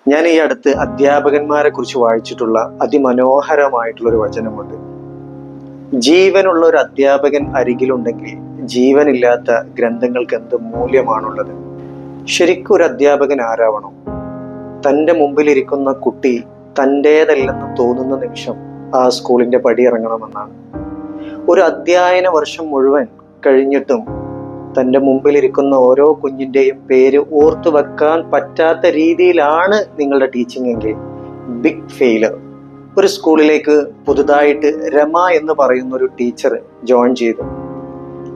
ഞാൻ ഈ അടുത്ത് അധ്യാപകന്മാരെ കുറിച്ച് വായിച്ചിട്ടുള്ള അതിമനോഹരമായിട്ടുള്ള ഒരു വചനമുണ്ട്. ജീവനുള്ള ഒരു അധ്യാപകൻ അരികിലുണ്ടെങ്കിൽ ജീവനില്ലാത്ത ഗ്രന്ഥങ്ങൾക്ക് എന്ത് മൂല്യമാണുള്ളത്. ശരിക്കും ഒരു അധ്യാപകൻ ആരാവണം? തൻ്റെ മുമ്പിലിരിക്കുന്ന കുട്ടി തൻ്റേതല്ലെന്ന് തോന്നുന്ന നിമിഷം ആ സ്കൂളിന്റെ പടി ഇറങ്ങണമെന്നാണ്. ഒരു അധ്യയന വർഷം മുഴുവൻ കഴിഞ്ഞിട്ടും തൻ്റെ മുമ്പിലിരിക്കുന്ന ഓരോ കുഞ്ഞിൻ്റെയും പേര് ഓർത്തു വെക്കാൻ പറ്റാത്ത രീതിയിലാണ് നിങ്ങളുടെ ടീച്ചിങ് എങ്കിൽ ബിഗ് ഫെയിലർ. ഒരു സ്കൂളിലേക്ക് പുതുതായിട്ട് രമ എന്ന് പറയുന്ന ഒരു ടീച്ചർ ജോയിൻ ചെയ്തു.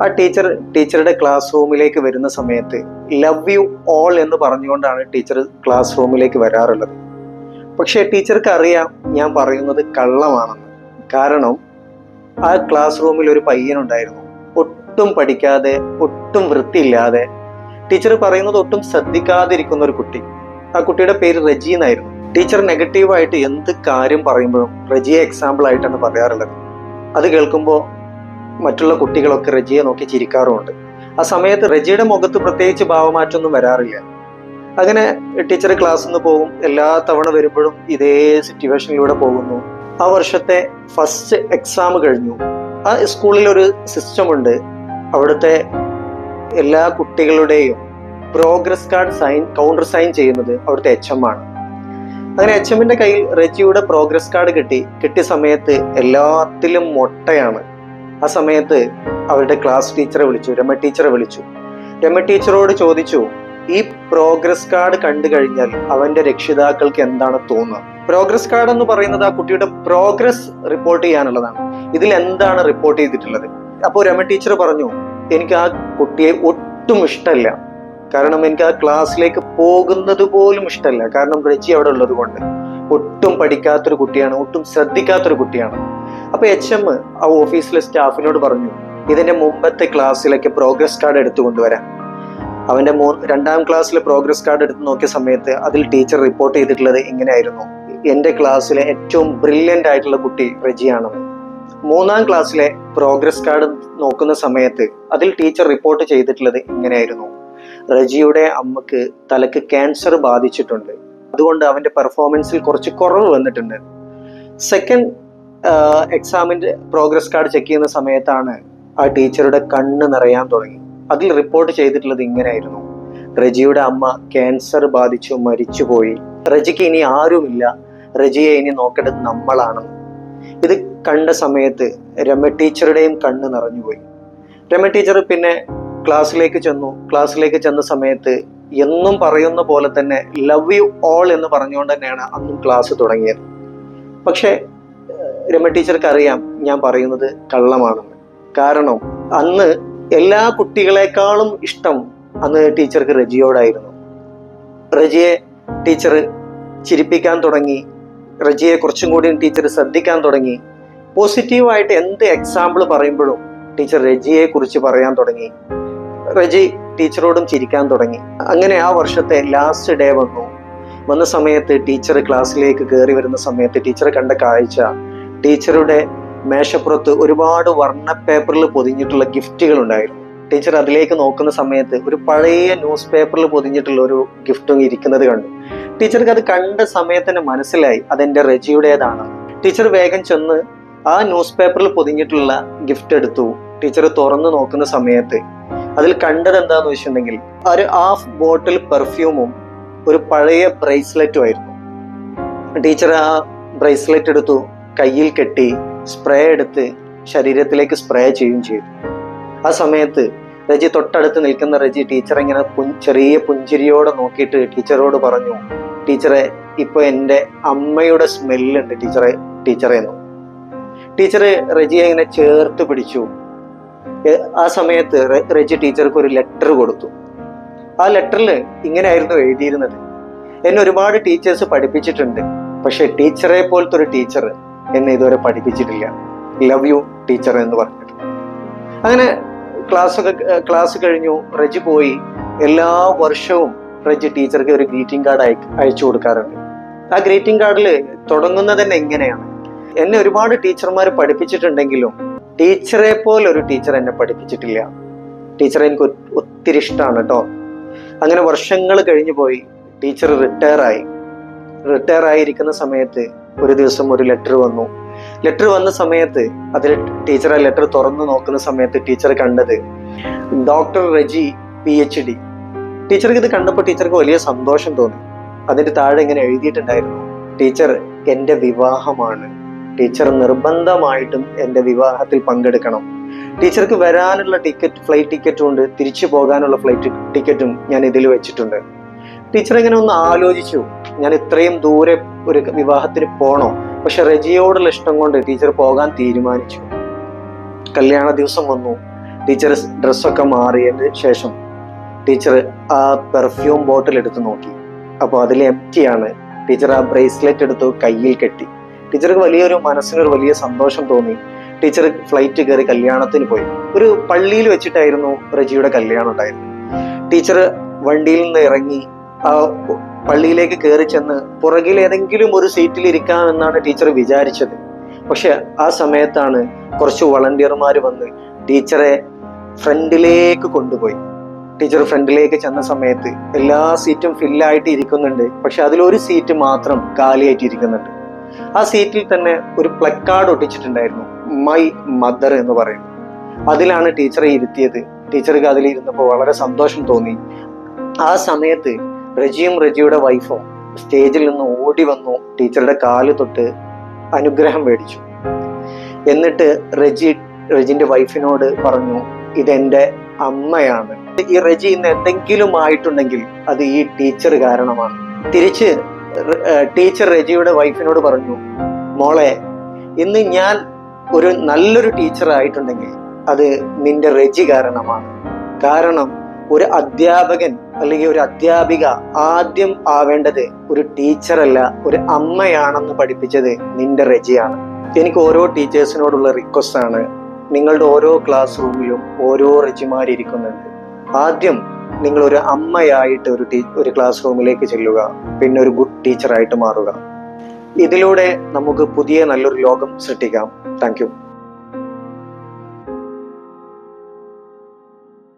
ആ ടീച്ചറുടെ ക്ലാസ് റൂമിലേക്ക് വരുന്ന സമയത്ത് ലവ് യു ഓൾ എന്ന് പറഞ്ഞുകൊണ്ടാണ് ടീച്ചർ ക്ലാസ് റൂമിലേക്ക് വരാറുള്ളത്. പക്ഷേ ടീച്ചർക്ക് അറിയാം ഞാൻ പറയുന്നത് കള്ളമാണെന്ന്. കാരണം ആ ക്ലാസ് റൂമിൽ ഒരു പയ്യനുണ്ടായിരുന്നു, ഒട്ടും പഠിക്കാതെ, ഒട്ടും വൃത്തിയില്ലാതെ, ടീച്ചർ പറയുന്നത് ഒട്ടും ശ്രദ്ധിക്കാതിരിക്കുന്ന ഒരു കുട്ടി. ആ കുട്ടിയുടെ പേര് റജി എന്നായിരുന്നു. ടീച്ചർ നെഗറ്റീവായിട്ട് എന്ത് കാര്യം പറയുമ്പോഴും റജിയെ എക്സാമ്പിൾ ആയിട്ടാണ് പറയാറുള്ളത്. അത് കേൾക്കുമ്പോൾ മറ്റുള്ള കുട്ടികളൊക്കെ റജിയെ നോക്കി ചിരിക്കാറുമുണ്ട്. ആ സമയത്ത് റജിയുടെ മുഖത്ത് പ്രത്യേകിച്ച് ഭാവമാറ്റമൊന്നും വരാറില്ല. അങ്ങനെ ടീച്ചർ ക്ലാസ്സിൽ നിന്ന് പോകും. എല്ലാ തവണ വരുമ്പോഴും ഇതേ സിറ്റുവേഷനിലൂടെ പോകുന്നു. ആ വർഷത്തെ ഫസ്റ്റ് എക്സാം കഴിഞ്ഞു. ആ സ്കൂളിൽ ഒരു സിസ്റ്റം ഉണ്ട്. അവിടുത്തെ എല്ലാ കുട്ടികളുടെയും പ്രോഗ്രസ് കാർഡ് കൗണ്ടർ സൈൻ ചെയ്യുന്നത് അവിടുത്തെ HM ആണ്. അങ്ങനെ HMന്റെ കയ്യിൽ റജിയുടെ പ്രോഗ്രസ് കാർഡ് കിട്ടിയ സമയത്ത് എല്ലാത്തിലും മൊട്ടയാണ്. ആ സമയത്ത് അവരുടെ ക്ലാസ് ടീച്ചറെ വിളിച്ചു, രമ ടീച്ചറെ വിളിച്ചു. രമ ടീച്ചറോട് ചോദിച്ചു, ഈ പ്രോഗ്രസ് കാർഡ് കണ്ടു കഴിഞ്ഞാൽ അവന്റെ രക്ഷിതാക്കൾക്ക് എന്താണ് തോന്നുക? പ്രോഗ്രസ് കാർഡ് എന്ന് പറയുന്നത് ആ കുട്ടിയുടെ പ്രോഗ്രസ് റിപ്പോർട്ട് ചെയ്യാനുള്ളതാണ്. ഇതിൽ എന്താണ് റിപ്പോർട്ട് ചെയ്തിട്ടുള്ളത്? അപ്പോൾ രമ ടീച്ചർ പറഞ്ഞു, എനിക്ക് ആ കുട്ടിയെ ഒട്ടും ഇഷ്ടമല്ല. കാരണം എനിക്ക് ആ ക്ലാസ്സിലേക്ക് പോകുന്നത് പോലും ഇഷ്ടമല്ല. കാരണം റജി അവിടെ ഉള്ളത് കൊണ്ട്. ഒട്ടും പഠിക്കാത്തൊരു കുട്ടിയാണ്, ഒട്ടും ശ്രദ്ധിക്കാത്തൊരു കുട്ടിയാണ്. അപ്പൊ HM ആ ഓഫീസിലെ സ്റ്റാഫിനോട് പറഞ്ഞു, ഇതിന്റെ മുമ്പത്തെ ക്ലാസ്സിലേക്ക് പ്രോഗ്രസ് കാർഡ് എടുത്തു കൊണ്ടുവരാൻ. അവന്റെ രണ്ടാം ക്ലാസ്സിലെ പ്രോഗ്രസ് കാർഡ് എടുത്ത് നോക്കിയ സമയത്ത് അതിൽ ടീച്ചർ റിപ്പോർട്ട് ചെയ്തിട്ടുള്ളത് ഇങ്ങനെയായിരുന്നു: എന്റെ ക്ലാസ്സിലെ ഏറ്റവും ബ്രില്യൻ്റ് ആയിട്ടുള്ള കുട്ടി റജിയാണെന്ന്. മൂന്നാം ക്ലാസ്സിലെ പ്രോഗ്രസ് കാർഡ് നോക്കുന്ന സമയത്ത് അതിൽ ടീച്ചർ റിപ്പോർട്ട് ചെയ്തിട്ടുള്ളത് ഇങ്ങനെയായിരുന്നു: റജിയുടെ അമ്മക്ക് തലക്ക് ക്യാൻസർ ബാധിച്ചിട്ടുണ്ട്, അതുകൊണ്ട് അവന്റെ പെർഫോമൻസിൽ കുറച്ച് കുറവ് വന്നിട്ടുണ്ട്. സെക്കൻഡ് എക്സാമിന്റെ പ്രോഗ്രസ് കാർഡ് ചെക്ക് ചെയ്യുന്ന സമയത്താണ് ആ ടീച്ചറുടെ കണ്ണ് നിറയാൻ തുടങ്ങി. അതിൽ റിപ്പോർട്ട് ചെയ്തിട്ടുള്ളത് ഇങ്ങനെയായിരുന്നു: റജിയുടെ അമ്മ ക്യാൻസർ ബാധിച്ചു മരിച്ചുപോയി, റജിക്ക് ഇനി ആരുമില്ല, റജിയെ ഇനി നോക്കേണ്ടത് നമ്മളാണെന്ന്. ഇത് കണ്ട സമയത്ത് രമ ടീച്ചറുടെയും കണ്ണ് നിറഞ്ഞുപോയി. രമ ടീച്ചർ പിന്നെ ക്ലാസ്സിലേക്ക് ചെന്ന സമയത്ത് എന്നും പറയുന്ന പോലെ തന്നെ ലവ് യു ഓൾ എന്ന് പറഞ്ഞുകൊണ്ട് തന്നെയാണ് അന്നും ക്ലാസ് തുടങ്ങിയത്. പക്ഷെ രമ ടീച്ചർക്ക് അറിയാം ഞാൻ പറയുന്നത് കള്ളമാണെന്ന്. കാരണം അന്ന് എല്ലാ കുട്ടികളെക്കാളും ഇഷ്ടം അന്ന് ടീച്ചർക്ക് റജിയോടായിരുന്നു. റജിയെ ടീച്ചർ ചിരിപ്പിക്കാൻ തുടങ്ങി. റജിയെ കുറച്ചും കൂടി ടീച്ചർ ശ്രദ്ധിക്കാൻ തുടങ്ങി. പോസിറ്റീവായിട്ട് എന്ത് എക്സാമ്പിൾ പറയുമ്പോഴും ടീച്ചർ റജിയെ കുറിച്ച് പറയാൻ തുടങ്ങി. റജി ടീച്ചറോടും ചിരിക്കാൻ തുടങ്ങി. അങ്ങനെ ആ വർഷത്തെ ലാസ്റ്റ് ഡേ വന്ന സമയത്ത് ടീച്ചർ ക്ലാസ്സിലേക്ക് കയറി വരുന്ന സമയത്ത് ടീച്ചർ കണ്ട കാഴ്ച, ടീച്ചറുടെ മേശപ്പുറത്ത് ഒരുപാട് വർണ്ണ പേപ്പറിൽ പൊതിഞ്ഞിട്ടുള്ള ഗിഫ്റ്റുകൾ ഉണ്ടായിരുന്നു. ടീച്ചർ അതിലേക്ക് നോക്കുന്ന സമയത്ത് ഒരു പഴയ ന്യൂസ് പേപ്പറിൽ പൊതിഞ്ഞിട്ടുള്ള ഒരു ഗിഫ്റ്റും ഇരിക്കുന്നത് കണ്ടു. ടീച്ചർക്ക് അത് കണ്ട സമയത്ത് തന്നെ മനസ്സിലായി അതെന്റെ റജിയുടേതാണ്. ടീച്ചർ വേഗം ചെന്ന് ആ ന്യൂസ് പേപ്പറിൽ പൊതിഞ്ഞിട്ടുള്ള ഗിഫ്റ്റ് എടുത്തു. ടീച്ചർ തുറന്നു നോക്കുന്ന സമയത്ത് അതിൽ കണ്ടത് എന്താന്ന് വെച്ചിട്ടുണ്ടെങ്കിൽ ഒരു ഹാഫ് ബോട്ടിൽ പെർഫ്യൂമും ഒരു പഴയ ബ്രേസ്ലെറ്റും ആയിരുന്നു. ടീച്ചർ ആ ബ്രേസ്ലെറ്റ് എടുത്തു, കയ്യിൽ കെട്ടി, സ്പ്രേ എടുത്ത് ശരീരത്തിലേക്ക് സ്പ്രേ ചെയ്യുകയും ചെയ്തു. ആ സമയത്ത് റജി തൊട്ടടുത്ത് നിൽക്കുന്ന റജി ടീച്ചറെ ഇങ്ങനെ ചെറിയ പുഞ്ചിരിയോടെ നോക്കിയിട്ട് ടീച്ചറോട് പറഞ്ഞു, ടീച്ചറെ ഇപ്പൊ എൻ്റെ അമ്മയുടെ സ്മെല്ലുണ്ട് ടീച്ചറെ എന്നു. ടീച്ചർ റജിയെ ഇങ്ങനെ ചേർത്ത് പിടിച്ചു. ആ സമയത്ത് റജി ടീച്ചർക്ക് ഒരു ലെറ്റർ കൊടുത്തു. ആ ലെറ്ററിൽ ഇങ്ങനെയായിരുന്നു എഴുതിയിരുന്നത്: എന്നെ ഒരുപാട് ടീച്ചേഴ്സ് പഠിപ്പിച്ചിട്ടുണ്ട്, പക്ഷെ ടീച്ചറെ പോലത്തെ ഒരു ടീച്ചർ എന്നെ ഇതുവരെ പഠിപ്പിച്ചിട്ടില്ല. ലവ് യു ടീച്ചർ എന്ന് പറഞ്ഞിട്ട്. അങ്ങനെ ക്ലാസ് കഴിഞ്ഞു. റജി പോയി. എല്ലാ വർഷവും റജി ടീച്ചർക്ക് ഒരു ഗ്രീറ്റിംഗ് കാർഡ് അയച്ചു കൊടുക്കാറുണ്ട്. ആ ഗ്രീറ്റിംഗ് കാർഡിൽ തുടങ്ങുന്നത് തന്നെ ഇങ്ങനെയാണ്: എന്നെ ഒരുപാട് ടീച്ചർമാർ പഠിപ്പിച്ചിട്ടുണ്ടെങ്കിലും ടീച്ചറെ പോലെ ഒരു ടീച്ചർ എന്നെ പഠിപ്പിച്ചിട്ടില്ല. ടീച്ചറെ എനിക്ക് ഒത്തിരി ഇഷ്ടമാണ് കേട്ടോ. അങ്ങനെ വർഷങ്ങൾ കഴിഞ്ഞു പോയി. ടീച്ചർ റിട്ടയർ ആയി. റിട്ടയർ ആയിരിക്കുന്ന സമയത്ത് ഒരു ദിവസം ഒരു ലെറ്റർ വന്നു. ലെറ്റർ വന്ന സമയത്ത് അതിൽ ടീച്ചർ ആ ലെറ്റർ തുറന്നു നോക്കുന്ന സമയത്ത് ടീച്ചർ കണ്ടത് ഡോക്ടർ റെജി PhD. ടീച്ചർക്ക് ഇത് കണ്ടപ്പോൾ ടീച്ചർക്ക് വലിയ സന്തോഷം തോന്നി. അതിന്റെ താഴെ ഇങ്ങനെ എഴുതിയിട്ടുണ്ടായിരുന്നു, ടീച്ചർ എൻ്റെ വിവാഹമാണ്, ടീച്ചർ നിർബന്ധമായിട്ടും എൻ്റെ വിവാഹത്തിൽ പങ്കെടുക്കണം. ടീച്ചർക്ക് വരാനുള്ള ഫ്ലൈറ്റ് ടിക്കറ്റും ഉണ്ട്, തിരിച്ചു പോകാനുള്ള ഫ്ലൈറ്റ് ടിക്കറ്റും ഞാൻ ഇതിൽ വെച്ചിട്ടുണ്ട്. ടീച്ചർ ഇങ്ങനെ ഒന്ന് ആലോചിച്ചു, ഞാൻ ഇത്രയും ദൂരെ ഒരു വിവാഹത്തിന് പോണോ? പക്ഷെ റെജിയോടുള്ള ഇഷ്ടം കൊണ്ട് ടീച്ചർ പോകാൻ തീരുമാനിച്ചു. കല്യാണ ദിവസം വന്നു. ടീച്ചർ ഡ്രസ്സൊക്കെ മാറിയതിന് ശേഷം ടീച്ചർ ആ പെർഫ്യൂം ബോട്ടിൽ എടുത്ത് നോക്കി. അപ്പോൾ അതിൽ എംപ്റ്റിയാണ്. ടീച്ചർ ആ ബ്രേസ്ലെറ്റ് എടുത്തു കയ്യിൽ കെട്ടി. ടീച്ചർക്ക് മനസ്സിനൊരു വലിയ സന്തോഷം തോന്നി. ടീച്ചർ ഫ്ലൈറ്റ് കയറി കല്യാണത്തിന് പോയി. ഒരു പള്ളിയിൽ വെച്ചിട്ടായിരുന്നു റെജിയുടെ കല്യാണം ഉണ്ടായിരുന്നു. ടീച്ചർ വണ്ടിയിൽ നിന്ന് ഇറങ്ങി ആ പള്ളിയിലേക്ക് കയറി ചെന്ന് പുറകിൽ ഏതെങ്കിലും ഒരു സീറ്റിൽ ഇരിക്കാമെന്നാണ് ടീച്ചർ വിചാരിച്ചത്. പക്ഷെ ആ സമയത്താണ് കുറച്ച് വളണ്ടിയർമാർ വന്ന് ടീച്ചറെ ഫ്രണ്ടിലേക്ക് കൊണ്ടുപോയി. ടീച്ചർ ഫ്രണ്ടിലേക്ക് ചെന്ന സമയത്ത് എല്ലാ സീറ്റും ഫില്ലായിട്ട് ഇരിക്കുന്നുണ്ട്. പക്ഷെ അതിലൊരു സീറ്റ് മാത്രം കാലിയായിട്ട് ഇരിക്കുന്നുണ്ട്. ആ സീറ്റിൽ തന്നെ ഒരു പ്ലക്കാർഡ് ഒട്ടിച്ചിട്ടുണ്ടായിരുന്നു, മൈ മദർ എന്ന് പറയുന്നു. അതിലാണ് ടീച്ചറെ ഇരുത്തിയത്. ടീച്ചർക്ക് അതിലിരുന്നപ്പോൾ വളരെ സന്തോഷം തോന്നി. ആ സമയത്ത് റെജിയുടെ വൈഫും സ്റ്റേജിൽ നിന്ന് ഓടി വന്നു ടീച്ചറുടെ കാല് തൊട്ട് അനുഗ്രഹം മേടിച്ചു. എന്നിട്ട് റെജിന്റെ വൈഫിനോട് പറഞ്ഞു, ഇതെന്റെ അമ്മയാണ്. ഈ റെജി ഇന്ന് എന്തെങ്കിലും ആയിട്ടുണ്ടെങ്കിൽ അത് ഈ ടീച്ചർ കാരണമാണ്. തിരിച്ച് ടീച്ചർ റെജിയുടെ വൈഫിനോട് പറഞ്ഞു, മോളെ, ഇന്ന് ഞാൻ ഒരു നല്ലൊരു ടീച്ചർ ആയിട്ടുണ്ടെങ്കിൽ അത് നിന്റെ റെജി കാരണമാണ്. കാരണം ഒരു അധ്യാപകൻ അല്ലെങ്കിൽ ഒരു അധ്യാപിക ആദ്യം ആവേണ്ടത് ഒരു ടീച്ചറല്ല, ഒരു അമ്മയാണെന്ന് പഠിപ്പിച്ചത് നിന്റെ റെജിയാണ്. എനിക്ക് ഓരോ ടീച്ചേഴ്സിനോടുള്ള റിക്വസ്റ്റ് ആണ്, നിങ്ങളുടെ ഓരോ ക്ലാസ് റൂമിലും ഓരോ റെജിമാരിയ്ക്കുന്നുണ്ട്. ആദ്യം നിങ്ങൾ ഒരു അമ്മയായിട്ട് ഒരു ക്ലാസ് റൂമിലേക്ക് ചെല്ലുക, പിന്നെ ഒരു ഗുഡ് ടീച്ചറായിട്ട് മാറുക. ഇതിലൂടെ നമുക്ക് പുതിയ നല്ലൊരു ലോകം സൃഷ്ടിക്കാം. Thank you.